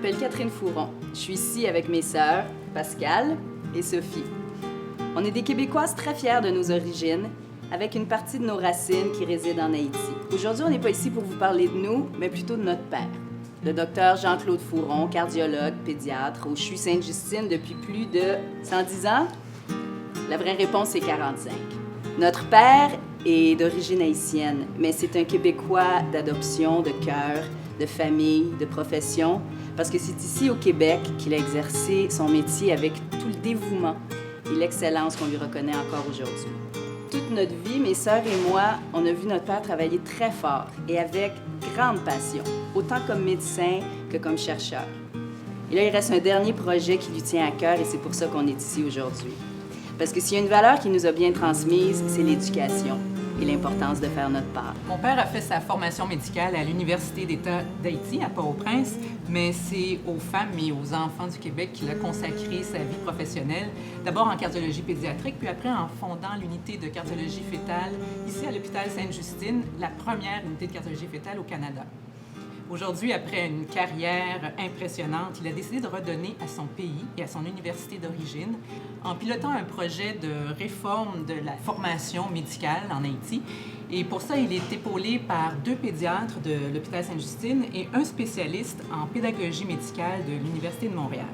m'appelle Catherine Fouron. Je suis ici avec mes sœurs, Pascale et Sophie. On est des Québécoises très fières de nos origines, avec une partie de nos racines qui réside en Haïti. Aujourd'hui, on n'est pas ici pour vous parler de nous, mais plutôt de notre père, le docteur Jean-Claude Fouron, cardiologue, pédiatre, au CHU Sainte-Justine depuis plus de 110 ans. La vraie réponse est 45. Notre père est d'origine haïtienne, mais c'est un Québécois d'adoption, de cœur, de famille, de profession, parce que c'est ici au Québec qu'il a exercé son métier avec tout le dévouement et l'excellence qu'on lui reconnaît encore aujourd'hui. Toute notre vie, mes sœurs et moi, on a vu notre père travailler très fort et avec grande passion, autant comme médecin que comme chercheur. Et là, il reste un dernier projet qui lui tient à cœur et c'est pour ça qu'on est ici aujourd'hui. Parce que s'il y a une valeur qui nous a bien transmise, c'est l'éducation et l'importance de faire notre part. Mon père a fait sa formation médicale à l'Université d'État d'Haïti, à Port-au-Prince, mais c'est aux femmes et aux enfants du Québec qu'il a consacré sa vie professionnelle, d'abord en cardiologie pédiatrique, puis après en fondant l'unité de cardiologie fétale ici à l'hôpital Sainte-Justine, la première unité de cardiologie fétale au Canada. Aujourd'hui, après une carrière impressionnante, il a décidé de redonner à son pays et à son université d'origine en pilotant un projet de réforme de la formation médicale en Haïti. Et pour ça, il est épaulé par 2 pédiatres de l'hôpital Sainte-Justine et un spécialiste en pédagogie médicale de l'Université de Montréal.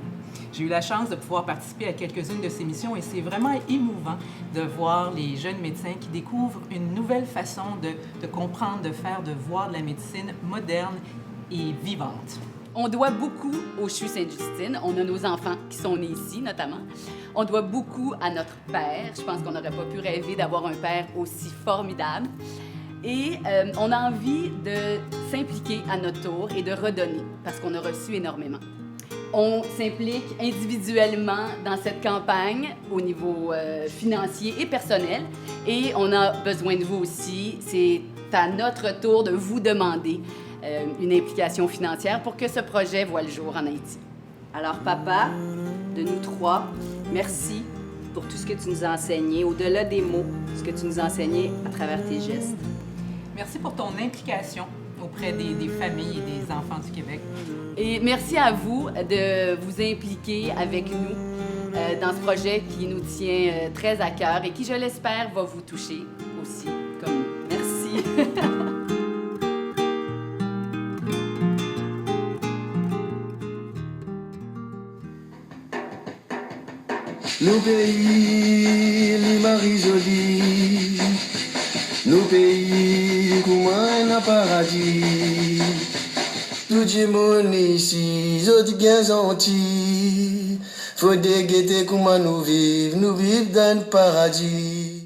J'ai eu la chance de pouvoir participer à quelques-unes de ces missions et c'est vraiment émouvant de voir les jeunes médecins qui découvrent une nouvelle façon de comprendre, de faire, de voir de la médecine moderne et vivante. On doit beaucoup au CHU Sainte-Justine. On a nos enfants qui sont nés ici, notamment. On doit beaucoup à notre père. Je pense qu'on n'aurait pas pu rêver d'avoir un père aussi formidable. Et on a envie de s'impliquer à notre tour et de redonner, parce qu'on a reçu énormément. On s'implique individuellement dans cette campagne au niveau financier et personnel. Et on a besoin de vous aussi. C'est à notre tour de vous demander une implication financière pour que ce projet voie le jour en Haïti. Alors, papa, de nous 3, merci pour tout ce que tu nous as enseigné, au-delà des mots, ce que tu nous as enseigné à travers tes gestes. Merci pour ton implication auprès des familles et des enfants du Québec. Et merci à vous de vous impliquer avec nous dans ce projet qui nous tient très à cœur et qui, je l'espère, va vous toucher aussi comme nous. Merci. Nos pays, les maris jolis, nos pays, comment un paradis. Tout le monde ici, je dis bien gentil. Faut déguetter comment nous vivons dans le paradis.